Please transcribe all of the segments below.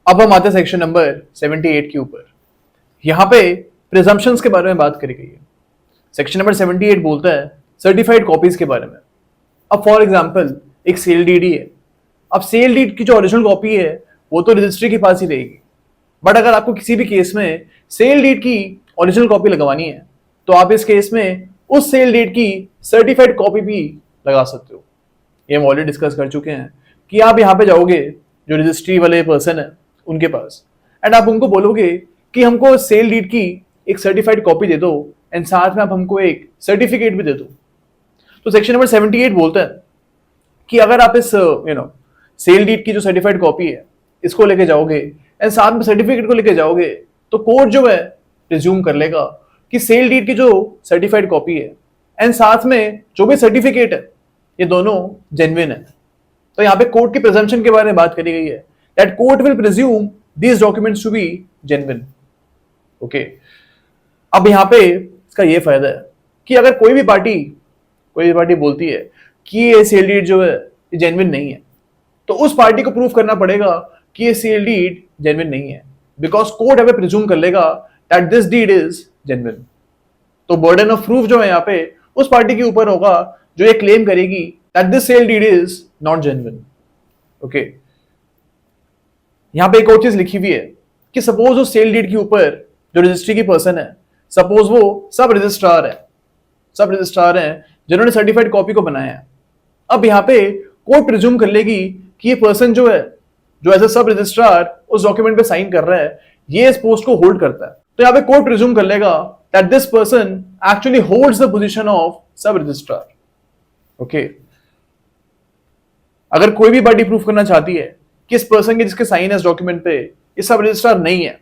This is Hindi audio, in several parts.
अब हम आते हैं सेक्शन नंबर 78 के ऊपर। यहाँ पे प्रिजम्पशंस के बारे में बात करी गई है। सेक्शन नंबर 78 बोलता है सर्टिफाइड कॉपीज के बारे में। अब फॉर एग्जांपल एक सेल डीड ही है। अब सेल डीड की जो ओरिजिनल कॉपी है वो तो रजिस्ट्री के पास ही रहेगी, बट अगर आपको किसी भी केस में सेल डीड की ओरिजिनल कॉपी लगवानी है तो आप इस केस में उस सेल डीड की सर्टिफाइड कॉपी भी लगा सकते हो। ये हम ऑलरेडी डिस्कस कर चुके हैं कि आप यहाँ पे जाओगे जो रजिस्ट्री वाले पर्सन है उनके पास एंड आप उनको बोलोगे कि हमको सेल डीड की एक सर्टिफाइड कॉपी दे दो एंड साथ में आप हमको एक सर्टिफिकेट भी दे दो। तो सेक्शन नंबर 78 बोलता है कि अगर आप इस सेल डीड की जो सर्टिफाइड कॉपी है इसको लेके जाओगे एंड साथ में सर्टिफिकेट को लेके जाओगे तो कोर्ट जो है रिज्यूम कर लेगा कि सेल डीड की जो सर्टिफाइड कॉपी है एंड साथ में जो भी सर्टिफिकेट है ये दोनों जेन्युइन है। तो यहाँ पे कोर्ट की प्रिजम्पशन के बारे में बात करी गई है that court will presume these documents to be genuine. Okay, अब यहाँ पे इसका ये फायदा है कि अगर कोई भी पार्टी बोलती है कि ये सेल डीड जो है ये जेन्युइन नहीं है तो उस पार्टी को प्रूव करना पड़ेगा कि ये सेल डीड जेन्युइन नहीं है, बिकॉज कोर्ट हमें प्रिज्यूम कर लेगा that this deed is genuine. तो बर्डन ऑफ प्रूफ जो है यहाँ पे उस पार्टी के ऊपर होगा जो ये क्लेम करेगी that this sale deed is not genuine. Okay, यहाँ पे एक और चीज लिखी हुई है कि सपोज उस सेल डीड के ऊपर जो रजिस्ट्री की पर्सन है, सपोज वो सब रजिस्ट्रार हैं जिन्होंने सर्टिफाइड कॉपी को बनाया है। अब यहाँ पे कोर्ट प्रिज्यूम कर लेगी कि ये पर्सन जो है जो एज ए सब रजिस्ट्रार उस डॉक्यूमेंट पे साइन कर रहा है ये इस पोस्ट को होल्ड करता है। तो यहाँ पे कोर्ट प्रिज्यूम कर लेगा that this person actually holds the position of सब रजिस्ट्रार। ओके, अगर कोई भी पार्टी प्रूफ करना चाहती है कि इस पर्सन के जिसके साइन है इस डॉक्यूमेंट पे ये सब रजिस्ट्रार नहीं है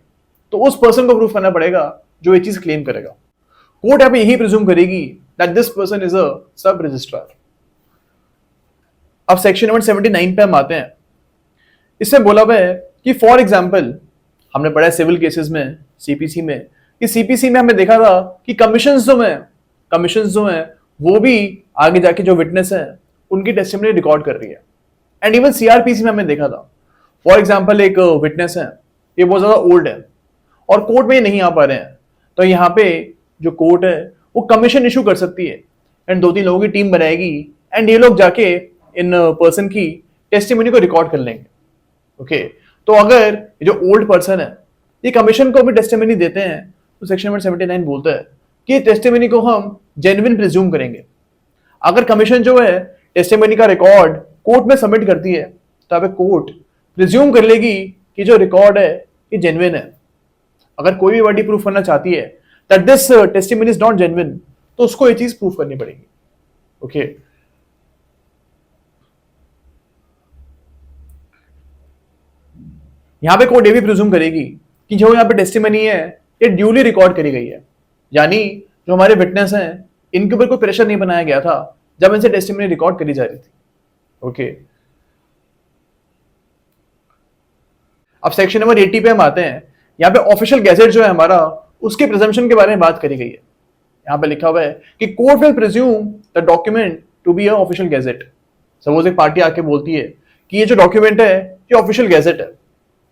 तो उस पर्सन को प्रूफ करना पड़ेगा जो ये चीज क्लेम करेगा। कोर्ट यहाँ पे यही प्रिज्यूम करेगी that this person is a सब रजिस्ट्रार। अब सेक्शन नंबर 79 पे हम आते हैं। इसमें बोला हुआ है कि फॉर एग्जाम्पल हमने पढ़ा है सिविल केसेस में सीपीसी में कि सीपीसी में हमने देखा था कि कमीशंस जो हैं वो भी आगे जाके जो विटनेस है उनकी टेस्टिमनी रिकॉर्ड कर रही है। एंड इवन सीआरपीसी में हमने देखा था फॉर एग्जाम्पल एक विटनेस है ये बहुत ज्यादा ओल्ड है और कोर्ट में नहीं आ पा रहे हैं तो यहाँ पे जो कोर्ट है वो कमीशन इशू कर सकती है एंड 2-3 लोगों की टीम बनाएगी एंड ये लोग जाके इन पर्सन की टेस्टिमनी को रिकॉर्ड कर लेंगे। ओके, तो अगर जो ओल्ड पर्सन है ये कमीशन को भी टेस्टिमनी देते हैं तो सेक्शन नंबर 79 बोलता है कि टेस्टिमनी को हम जेन्युइन प्रिज्यूम करेंगे। अगर कमीशन जो है टेस्टिमनी का रिकॉर्ड कोर्ट में सबमिट करती है तो अब कोर्ट प्रिज्यूम कर लेगी कि जो रिकॉर्ड है ये जेन्युइन है। अगर कोई भी पार्टी प्रूफ करना चाहती है that this testimony is not genuine तो उसको ये चीज प्रूफ करनी पड़ेगी। ओके, यहां पे कोर्ट ये भी प्रिज्यूम करेगी कि जो यहाँ पे टेस्टिमनी है ये ड्यूली रिकॉर्ड करी गई है, यानी जो हमारे विटनेस हैं इनके ऊपर कोई प्रेशर नहीं बनाया गया था जब इनसे टेस्टिमनी रिकॉर्ड करी जा रही थी। ओके, अब सेक्शन नंबर 80 पे हम आते हैं। यहाँ पे ऑफिशियल गैजेट जो है हमारा उसके प्रिजम्पशन के बारे में बात करी गई है। यहाँ पे लिखा हुआ है कि court will presume the document to be a official gazette. Suppose एक पार्टी आके बोलती है कि ये जो डॉक्यूमेंट है ये ऑफिशियल गैजेट है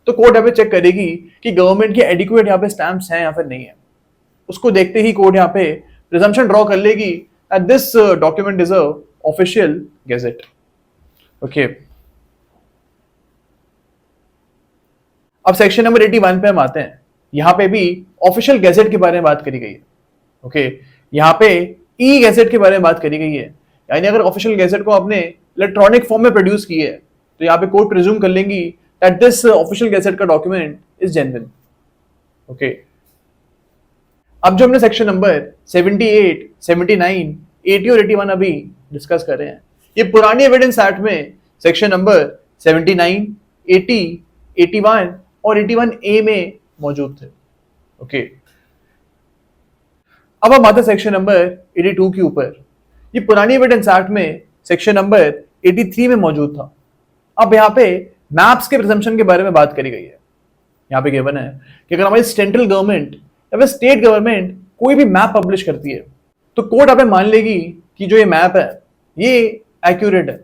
तो कोर्ट यहाँ पे चेक करेगी कि गवर्नमेंट के एडिक्वेट यहाँ पे स्टैम्प्स हैं या फिर नहीं है। उसको देखते ही कोर्ट यहाँ पे प्रिजम्पशन ड्रॉ कर लेगी that this document is a official gadget. Okay, अब सेक्शन नंबर 81 पे हम आते हैं। यहाँ पे भी ऑफिशियल गैजेट के बारे में बात करी गई है। ओके, यहाँ पे ई गैजेट के बारे में बात करी गई है, यानी अगर ऑफिशियल गैजेट को आपने इलेक्ट्रॉनिक फॉर्म में प्रोड्यूस की है तो यहाँ पे कोर्ट प्रिज्यूम कर लेंगी दैट दिस ऑफिशियल गैजेट का डॉक्यूमेंट इज जेन्युइन। ओके, अब जो हमने सेक्शन नंबर 78, 79, 80 और 81 अभी डिस्कस कर रहे हैं ये पुरानी एविडेंस एक्ट में सेक्शन नंबर 79, 80, 81 और 81A में मौजूद थे। ओके, अब हम आते हैं सेक्शन नंबर 82 के ऊपर। ये पुरानी एविडेंस एक्ट में सेक्शन नंबर 83 में मौजूद था। अब यहाँ पे मैप्स के प्रिजम्पशन के बारे में बात करी गई है। यहाँ पे गिवन है कि अगर हमारी सेंट्रल गवर्नमेंट या फिर स्टेट गवर्नमेंट कोई भी मैप पब्लिश करती है तो कोर्ट यहाँ पे मान लेगी कि जो ये मैप है ये एक्यूरेट है।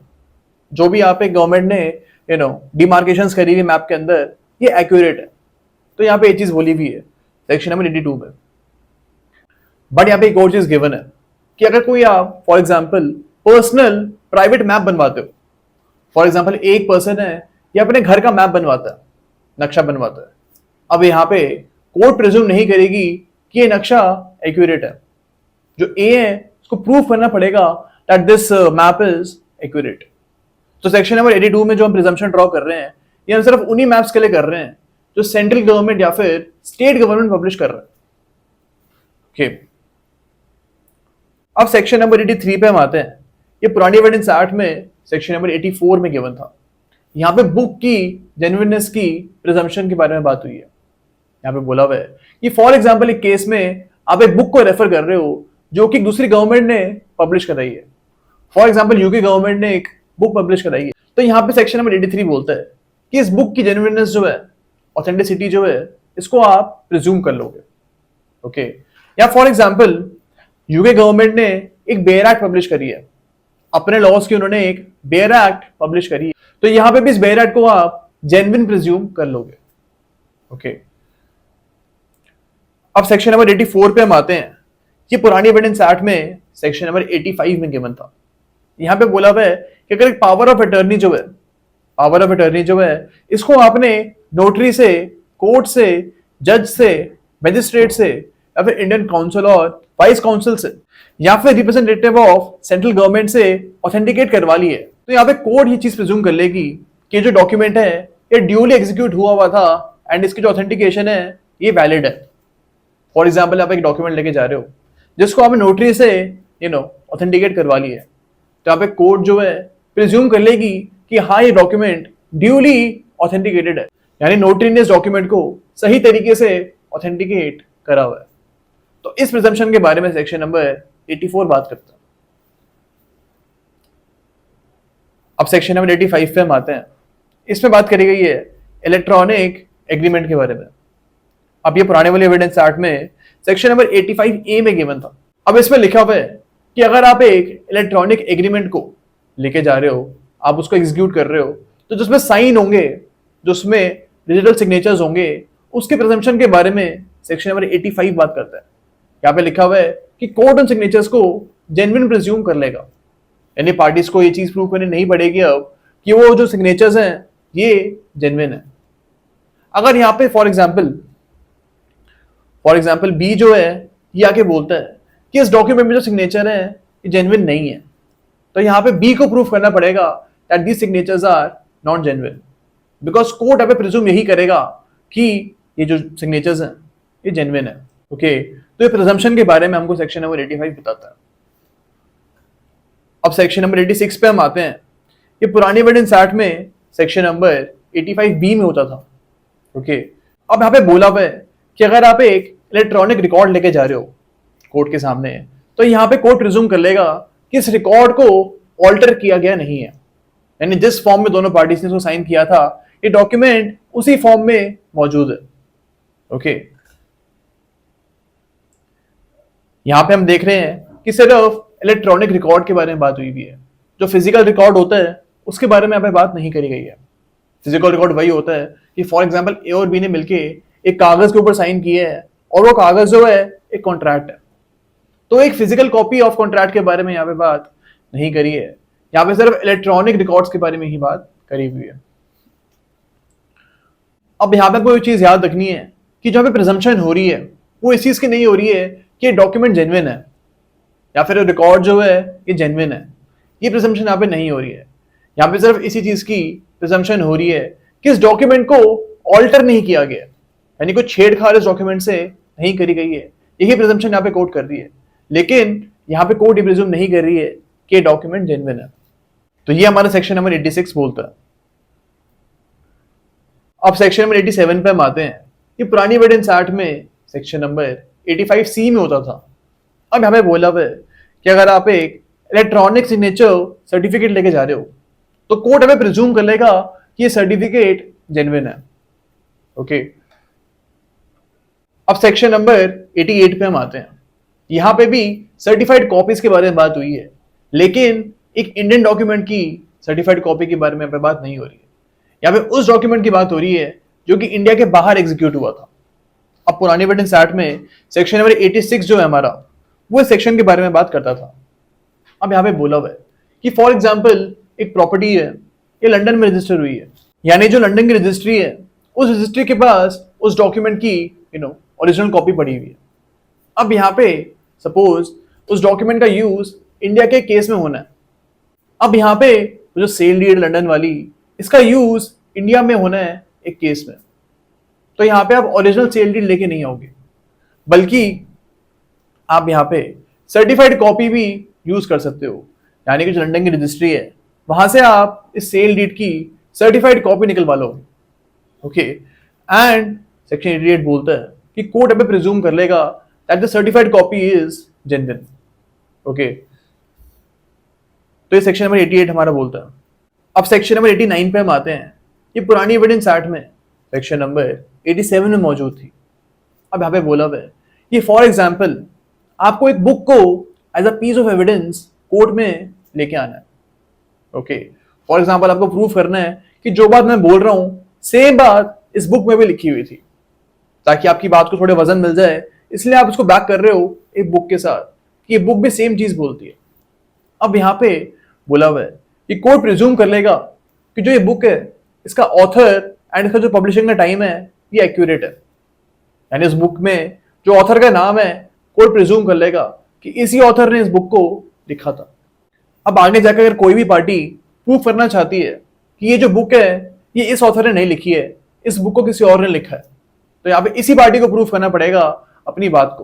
जो भी यहाँ पे गवर्नमेंट ने डिमार्केशंस करी हुई मैप के अंदर ये एक्यूरेट है। तो यहाँ पे ये चीज बोली हुई है सेक्शन नंबर 82 में। बट यहाँ पे एक और चीज गिवन है कि अगर कोई आप for example personal private map बनवाते हो, फॉर एग्जाम्पल एक पर्सन है ये अपने घर का मैप बनवाता है, नक्शा बनवाता है, अब यहाँ पे कोर्ट प्रिज्यूम नहीं करेगी कि ये नक्शा एक्यूरेट है। जो ए है उसको प्रूफ करना पड़ेगा that this map is accurate. तो सेक्शन नंबर 82 में जो हम प्रिजम्पशन ड्रॉ कर रहे हैं ये हम सिर्फ उन्हीं मैप्स के लिए कर रहे हैं जो सेंट्रल गवर्नमेंट या फिर स्टेट गवर्नमेंट पब्लिश कर रहा है। ओके, अब सेक्शन नंबर 83 पे हम आते हैं। ये पुरानी एविडेंस एक्ट में सेक्शन नंबर 84 में गिवन था। यहाँ पे बुक की जेन्युइननेस की प्रिजम्पशन के बारे में बात हुई है। यहाँ पे बोला हुआ है कि फॉर एग्जाम्पल एक केस में आप एक बुक को रेफर कर रहे हो जो कि दूसरी गवर्नमेंट ने पब्लिश कराई है। फॉर एग्जाम्पल यूके गवर्नमेंट ने एक बुक पब्लिश कराई है, तो यहाँ पे सेक्शन नंबर 83 बोलता है कि इस बुक की जेन्युइननेस जो है, ऑथेंटिसिटी जो है, इसको आप प्रिज्यूम कर लोगे। ओके, या फॉर एग्जाम्पल यूके गवर्नमेंट ने एक बेयर एक्ट पब्लिश करी है, अपने लॉज की उन्होंने एक बेयर एक्ट पब्लिश करी है, तो यहां पे भी इस बेयर एक्ट को आप जेन्युइन प्रिज्यूम कर लोगे। ओके, अब सेक्शन नंबर 84 पे हम आते हैं। ये पुरानी एविडेंस एक्ट में सेक्शन नंबर 85 में गिवन था। यहां पे बोला हुआ है कि अगर एक पावर ऑफ अटर्नी जो है इसको आपने नोटरी से, कोर्ट से, जज से, मैजिस्ट्रेट से या फिर इंडियन काउंसिल और वाइस काउंसिल से या फिर रिप्रेजेंटेटिव ऑफ सेंट्रल गवर्नमेंट से ऑथेंटिकेट करवा ली है, तो यहाँ पे कोर्ट ये चीज प्रिज्यूम कर लेगी कि जो डॉक्यूमेंट है ये ड्यूली एग्जीक्यूट हुआ था एंड इसकी जो ऑथेंटिकेशन है ये वैलिड है। फॉर एग्जाम्पल आप एक डॉक्यूमेंट लेके जा रहे हो जिसको आपने नोटरी से ऑथेंटिकेट करवा ली है, तो यहाँ पे कोर्ट जो है प्रिज्यूम कर लेगी कि हाँ ये डॉक्यूमेंट ड्यूली ऑथेंटिकेटेड है, यानी नोटरी ने इस डॉक्यूमेंट को सही तरीके से ऑथेंटिकेट करा हुआ है। तो इस प्रिजम्पशन के बारे में सेक्शन नंबर 84 बात करता है। अब सेक्शन नंबर 85 पे हम आते हैं। इसमें बात करी गई है इलेक्ट्रॉनिक एग्रीमेंट के बारे में। अब ये पुराने वाले एविडेंस एक्ट में सेक्शन नंबर 85A में गिवन था। अब इसमें लिखा हुआ है कि अगर आप एक इलेक्ट्रॉनिक एग्रीमेंट को लेके जा रहे हो, आप उसको एग्जीक्यूट कर रहे हो, तो जिसमें साइन होंगे, जो उसमें डिजिटल सिग्नेचर्स होंगे, उसके प्रिजम्पशन के बारे में सेक्शन नंबर 85 बात करता है। यहाँ पे लिखा हुआ है कि कोर्ट उन सिग्नेचर्स को जेन्युइन प्रिज्यूम कर लेगा, यानी पार्टीज को ये चीज प्रूव करनी नहीं पड़ेगी अब कि वो जो सिग्नेचर्स हैं ये जेन्युइन है। अगर यहाँ पे फॉर एग्जाम्पल बी जो है ये आके बोलता है कि इस डॉक्यूमेंट में जो सिग्नेचर है ये जेन्युइन नहीं है, तो यहाँ पे बी को प्रूव करना पड़ेगा that these signatures are not genuine, because court यहाँ पे प्रिज्यूम यही करेगा कि ये जो सिग्नेचर्स हैं ये जेन्युइन है। ओके, तो ये प्रिजम्पशन के बारे में हमको सेक्शन नंबर 85 बताता है। अब सेक्शन नंबर 86 पे हम आते हैं। ये पुरानी एविडेंस एक्ट में सेक्शन नंबर 85B में होता था। ओके, अब यहाँ पे बोला हुआ है कि अगर आप एक इलेक्ट्रॉनिक रिकॉर्ड लेके जा रहे हो कोर्ट के सामने, तो यहाँ पे कोर्ट प्रिज्यूम कर लेगा कि इस रिकॉर्ड को ऑल्टर किया गया नहीं है, यानी जिस फॉर्म में दोनों पार्टीज ने उसको साइन किया था ये डॉक्यूमेंट उसी फॉर्म में मौजूद है। ओके, यहां पे हम देख रहे हैं कि सिर्फ इलेक्ट्रॉनिक रिकॉर्ड के बारे में बात हुई भी है। जो फिजिकल रिकॉर्ड होता है उसके बारे में यहाँ पे बात नहीं करी गई है। फिजिकल रिकॉर्ड वही होता है कि फॉर एग्जांपल ए और बी ने मिलके एक कागज के ऊपर साइन किए है और वो कागज जो है एक कॉन्ट्रैक्ट है, तो एक फिजिकल कॉपी ऑफ कॉन्ट्रैक्ट के बारे में यहाँ पे बात नहीं करी है। यहाँ पे सिर्फ इलेक्ट्रॉनिक रिकॉर्ड्स के बारे में ही बात करी हुई है। अब यहाँ पे कोई चीज याद रखनी है कि जहाँ पे प्रिजम्पशन हो रही है वो इस चीज की नहीं हो रही है कि डॉक्यूमेंट जेन्युइन है या फिर रिकॉर्ड जो है ये जेन्युइन है, ये प्रिजम्पशन यहाँ पे नहीं हो रही है। यहाँ पे सिर्फ इसी चीज की प्रिजम्पशन हो रही है कि इस डॉक्यूमेंट को ऑल्टर नहीं किया गया, यानी कोई छेड़छाड़ इस डॉक्यूमेंट से नहीं करी गई है। यही प्रिजम्पशन यहाँ पे कोर्ट कर रही है, लेकिन यहाँ पे कोर्ट ये प्रिज्यूम नहीं कर रही है कि डॉक्यूमेंट जेन्युइन है। तो ये हमारा सेक्शन नंबर 86 बोलता है। अब सेक्शन नंबर 87 पे हम आते हैं। ये पुरानी एविडेंस एक्ट में सेक्शन नंबर 85C में होता था। अब यहाँ पे बोला हुआ है कि अगर आप एक इलेक्ट्रॉनिक सिग्नेचर सर्टिफिकेट लेके जा रहे हो तो कोर्ट हमें प्रिज्यूम कर लेगा कि ये सर्टिफिकेट जेन्युइन है। ओके, अब सेक्शन नंबर 88 पे हम आते हैं। यहां पे भी सर्टिफाइड कॉपीज के बारे में बात हुई है, लेकिन एक इंडियन डॉक्यूमेंट की सर्टिफाइड कॉपी के बारे में बात नहीं हो रही है। यहाँ पे उस डॉक्यूमेंट की बात हो रही है जो कि इंडिया के बाहर एग्जीक्यूट हुआ था। अब पुरानी एविडेंस एक्ट में सेक्शन नंबर 86 जो है हमारा, वो इस सेक्शन के बारे में बात करता था। अब यहाँ पे बोला हुआ है कि फॉर एग्जाम्पल एक प्रॉपर्टी है, ये लंदन में रजिस्टर हुई है, यानी जो लंदन की रजिस्ट्री है उस रजिस्ट्री के पास उस डॉक्यूमेंट की ओरिजिनल कॉपी पड़ी हुई है। अब यहाँ पे सपोज उस डॉक्यूमेंट का यूज इंडिया के केस में होना है। अब यहाँ पे जो सेल डीड लंदन वाली, इसका यूज इंडिया में होना है एक केस में, तो यहाँ पे आप ओरिजिनल सेल डीड लेके नहीं आओगे, बल्कि आप यहाँ पे सर्टिफाइड कॉपी भी यूज कर सकते हो। यानी कि जो लंदन की रजिस्ट्री है वहां से आप इस सेल डीड की सर्टिफाइड कॉपी निकलवा लो। ओके, एंड सेक्शन 88 बोलता है कि कोर्ट अभी प्रिज्यूम कर लेगा that the certified copy is genuine. Okay, तो ये सेक्शन नंबर 88 हमारा बोलता है। अब सेक्शन नंबर 89 पे हम आते हैं। ये पुरानी एविडेंस एक्ट में सेक्शन नंबर 87 में मौजूद थी। अब यहाँ पे बोला हुआ है कि फॉर एग्जाम्पल आपको एक बुक को as a piece of evidence court में लेके आना है। ओके, फॉर एग्जाम्पल आपको प्रूफ करना है कि जो बात मैं बोल रहा हूं सेम बात इस बुक में भी लिखी हुई थी, ताकि आपकी बात को थोड़े वजन मिल जाए, इसलिए आप उसको बैक कर रहे हो एक बुक के साथ कि ये बुक भी सेम चीज बोलती है। अब यहाँ पे बोला हुआ है कि कोर्ट प्रिज्यूम कर लेगा कि जो ये बुक है इसका ऑथर एंड इसका जो पब्लिशिंग का टाइम है ये एक्यूरेट है। यानी इस बुक में जो ऑथर का नाम है कोर्ट प्रिज्यूम कर लेगा कि इसी ऑथर ने इस बुक को लिखा था। अब आगे जाकर अगर कोई भी पार्टी प्रूफ करना चाहती है कि ये जो बुक है ये इस ऑथर ने नहीं लिखी है, इस बुक को किसी और ने लिखा है, तो यहाँ पे इसी पार्टी को प्रूफ करना पड़ेगा अपनी बात को,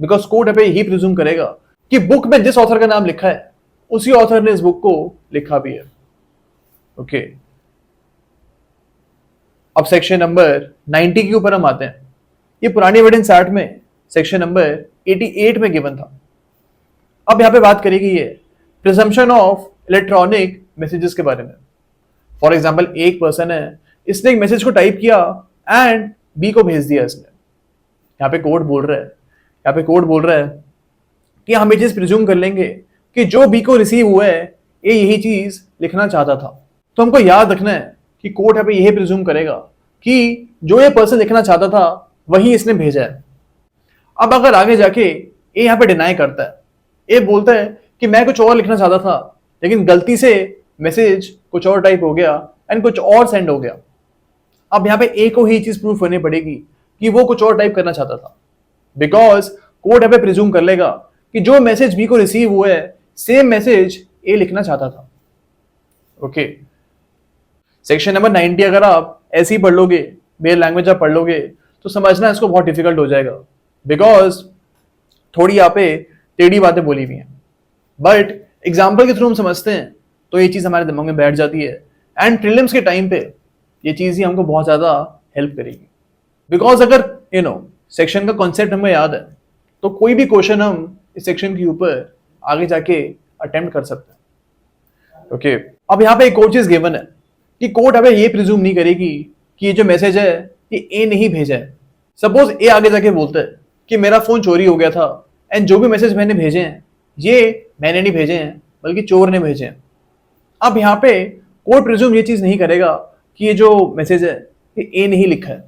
बिकॉज कोर्ट पे यही प्रिज्यूम करेगा कि बुक में जिस ऑथर का नाम लिखा है उसी ऑथर ने इस बुक को लिखा भी है। ओके, अब सेक्शन नंबर 90 के ऊपर हम आते हैं। ये पुरानी एविडेंस एक्ट में सेक्शन नंबर 88 में गिवन था। अब यहां पे बात करेगी ये प्रिजम्पशन ऑफ इलेक्ट्रॉनिक मैसेजेस के बारे में। फॉर एग्जाम्पल एक पर्सन है, इसने एक मैसेज को टाइप किया एंड बी को भेज दिया इसने। यहाँ पे कोर्ट बोल रहा है कि हम ये चीज प्रिज्यूम कर लेंगे कि जो बी को रिसीव हुआ है ये यही चीज लिखना चाहता था। तो हमको याद रखना है कि कोर्ट यहाँ पे यही प्रिज्यूम करेगा कि जो ये पर्सन लिखना चाहता था वही इसने भेजा है। अब अगर आगे जाके ये यहाँ पे डिनाई करता है, ये बोलता है कि मैं कुछ और लिखना चाहता था लेकिन गलती से मैसेज कुछ और टाइप हो गया एंड कुछ और सेंड हो गया। अब यहाँ पे ए को ही चीज प्रूफ करनी पड़ेगी कि वो कुछ और टाइप करना चाहता था, बिकॉज कोर्ट यहाँ पे प्रिज्यूम कर लेगा कि जो मैसेज बी को रिसीव हुआ है सेम मैसेज ए लिखना चाहता था। ओके, सेक्शन नंबर 90 अगर आप ऐसे ही पढ़ लोगे, मेरे लैंग्वेज आप पढ़ लोगे, तो समझना इसको बहुत डिफिकल्ट हो जाएगा, बिकॉज थोड़ी यहाँ पे टेढ़ी बातें बोली हुई हैं। बट एग्जाम्पल के थ्रू हम समझते हैं तो ये चीज हमारे दिमाग में बैठ जाती है एंड प्रीलिम्स के टाइम पे ये चीज ही हमको बहुत ज्यादा हेल्प करेगी। बिकॉज अगर सेक्शन का कॉन्सेप्ट हमें याद है तो कोई भी क्वेश्चन हम इस सेक्शन के ऊपर आगे जाके अटेम्प्ट कर सकते हैं। ओके, अब यहाँ पे एक और चीज गिवन है कि कोर्ट अभी ये प्रिज्यूम नहीं करेगी कि ये जो मैसेज है ये ए नहीं भेजा है। सपोज ए आगे जाके बोलता है कि मेरा फोन चोरी हो गया था एंड जो भी मैसेज मैंने भेजे हैं ये मैंने नहीं भेजे हैं बल्कि चोर ने भेजे हैं। अब यहाँ पे कोर्ट प्रिज्यूम ये चीज नहीं करेगा कि ये जो मैसेज है ये ए नहीं लिखा है।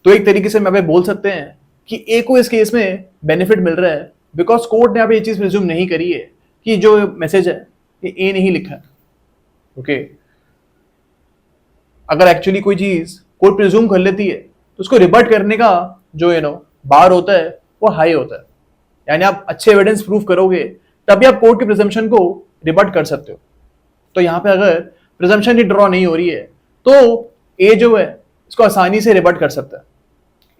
तो एक तरीके से मैं बोल सकते हैं कि ए को इस केस में बेनिफिट मिल रहा है, बिकॉज कोर्ट ने यहाँ पे ये चीज प्रिज्यूम नहीं करी है कि जो मैसेज है ये ए नहीं लिखा है। ओके, अगर एक्चुअली कोई चीज कोर्ट प्रिज्यूम कर लेती है तो उसको रिबर्ट करने का जो बार होता है वो हाई होता है। यानी आप अच्छे एविडेंस प्रूफ करोगे तभी आप कोर्ट के प्रिजम्पशन को रिबर्ट कर सकते हो। तो यहाँ पे अगर प्रिजम्पशन ही ड्रॉ नहीं हो रही है तो ए जो है इसको आसानी से रिबर्ट कर सकता है।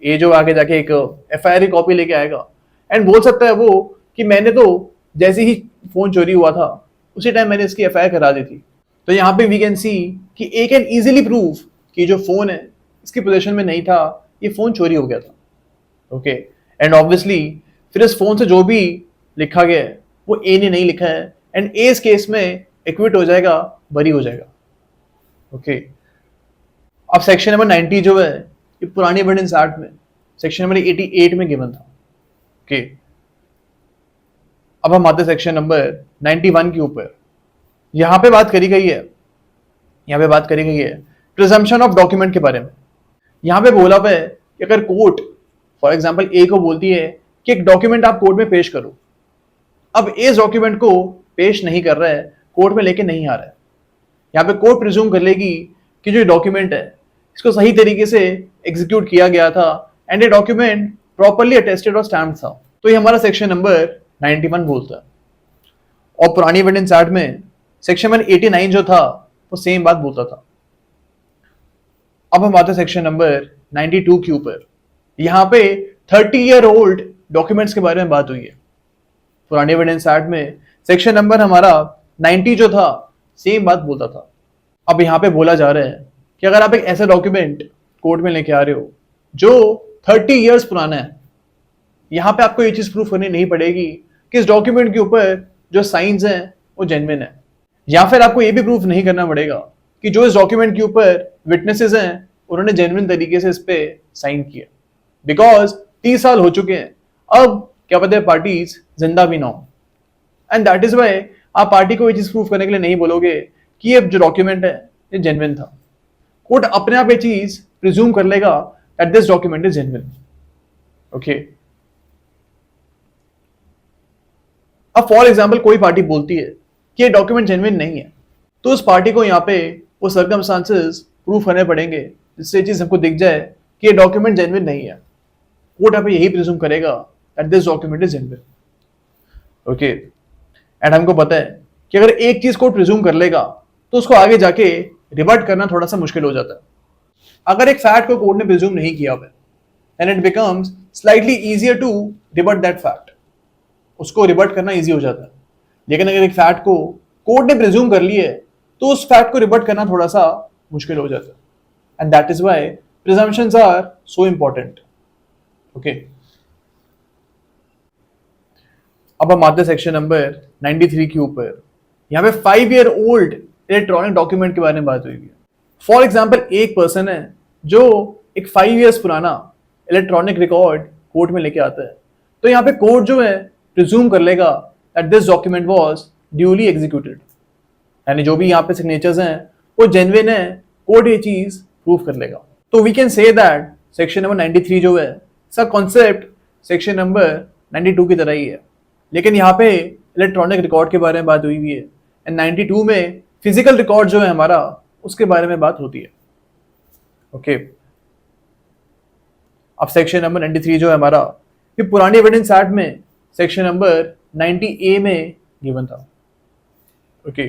ए जो आगे जाके एक एफआईआर की कॉपी लेके आएगा एंड बोल सकता है वो कि मैंने तो जैसे ही फोन चोरी हुआ था उसी टाइम मैंने इसकी एफआईआर करा दी थी। तो यहाँ पे वी कैन सी कि ए कैन इजीली प्रूव कि जो फोन है इसकी पोजीशन में नहीं था, ये फोन चोरी हो गया था। ओके, एंड ऑब्वियसली फिर इस फोन से जो भी लिखा गया है वो ए ने नहीं लिखा है एंड ए इस केस में एक्विट हो जाएगा, बरी हो जाएगा। ओके, अब सेक्शन नंबर 90 जो है ये पुरानी एविडेंस एक्ट में सेक्शन नंबर 88 में गिवन था। ओके, अब हम आते सेक्शन नंबर 91 के ऊपर। यहाँ पे बात करी गई है प्रिजम्पशन ऑफ डॉक्यूमेंट के बारे में। यहाँ पे बोला हुआ है कि अगर कोर्ट फॉर एग्जाम्पल ए को बोलती है कि एक डॉक्यूमेंट आप कोर्ट में पेश करो, अब इस डॉक्यूमेंट को पेश नहीं कर रहा है, कोर्ट में लेके नहीं आ रहा है, यहाँ पे कोर्ट प्रिज्यूम कर लेगी कि जो डॉक्यूमेंट है इसको सही तरीके से एग्जीक्यूट किया गया था एंड ये डॉक्यूमेंट प्रॉपरली अटेस्टेड और स्टैम्प था। तो ये हमारा सेक्शन नंबर 91 बोलता है। और पुरानी एविडेंस एक्ट में सेक्शन नंबर 89 जो था वो सेम बात बोलता था। अब हम आते हैं सेक्शन नंबर 92 के ऊपर। यहाँ पे 30-year old डॉक्यूमेंट्स के बारे में बात हुई है। पुरानी एविडेंस एक्ट में सेक्शन नंबर हमारा 90 जो था सेम बात बोलता था। अब यहाँ पे बोला जा रहा है कि अगर आप एक ऐसा डॉक्यूमेंट कोर्ट में लेके आ रहे हो जो 30 years पुराना है, यहाँ पे आपको ये चीज प्रूफ करनी नहीं पड़ेगी कि इस डॉक्यूमेंट के ऊपर जो साइंस हैं वो जेन्युइन है, या फिर आपको ये भी प्रूफ नहीं करना पड़ेगा कि जो इस डॉक्यूमेंट के ऊपर विटनेसेस हैं उन्होंने जेन्युइन तरीके से इस पे साइन किया। बिकॉज 30 साल हो चुके हैं, अब क्या पता है पार्टीज जिंदा भी ना हो, एंड दैट इज वाई आप पार्टी को ये चीज प्रूफ करने के लिए नहीं बोलोगे कि ये जो डॉक्यूमेंट है ये जेन्युइन था। कोर्ट अपने आप ये चीज प्रिज्यूम कर लेगा that this document is genuine. Okay, अब फॉर एग्जाम्पल कोई पार्टी बोलती है कि ये डॉक्यूमेंट जेन्युइन नहीं है, तो उस पार्टी को यहाँ पे वो सर्कमस्टांसेस प्रूफ करने पड़ेंगे जिससे चीज हमको दिख जाए कि ये डॉक्यूमेंट जेन्युइन नहीं है। कोर्ट यहाँ पे यही प्रिज्यूम करेगा that this document is genuine. Okay, and हमको पता है कि अगर एक चीज कोर्ट प्रिज्यूम कर लेगा तो उसको आगे जाके रिवर्ट करना थोड़ा सा मुश्किल हो जाता है। अगर एक फैक्ट को कोर्ट ने प्रिज्यूम नहीं किया हुआ and it becomes slightly easier to revert that fact, उसको रिवर्ट करना इजी हो जाता है। लेकिन अगर एक फैक्ट को कोर्ट ने प्रिज्यूम कर लिया है तो उस फैक्ट को रिवर्ट करना थोड़ा सा मुश्किल हो जाता है, and that is why presumptions are so important. Okay, अब हम आते हैं सेक्शन नंबर 93 के ऊपर। यहाँ पे 5-year old इलेक्ट्रॉनिक डॉक्यूमेंट के बारे में बात हुई है। फॉर एग्जाम्पल एक पर्सन है जो एक 5 years पुराना इलेक्ट्रॉनिक रिकॉर्ड कोर्ट में लेके आता है, तो यहाँ पे कोर्ट जो है प्रिज्यूम कर लेगा that this document was duly executed, यानी जो भी यहाँ पे सिग्नेचर्स हैं वो जेन्युइन है, कोर्ट ये चीज प्रूव कर लेगा। तो we can say that section number 93 जो है इसका कॉन्सेप्ट सेक्शन नंबर 92 की तरह ही है, लेकिन यहाँ पे इलेक्ट्रॉनिक रिकॉर्ड के बारे में बात हुई है एंड 92 में फिजिकल रिकॉर्ड जो है हमारा उसके बारे में बात होती है। ओके, अब सेक्शन नंबर 93 जो है हमारा ये पुरानी एविडेंस एक्ट में सेक्शन नंबर 90A में गिवन था। ओके,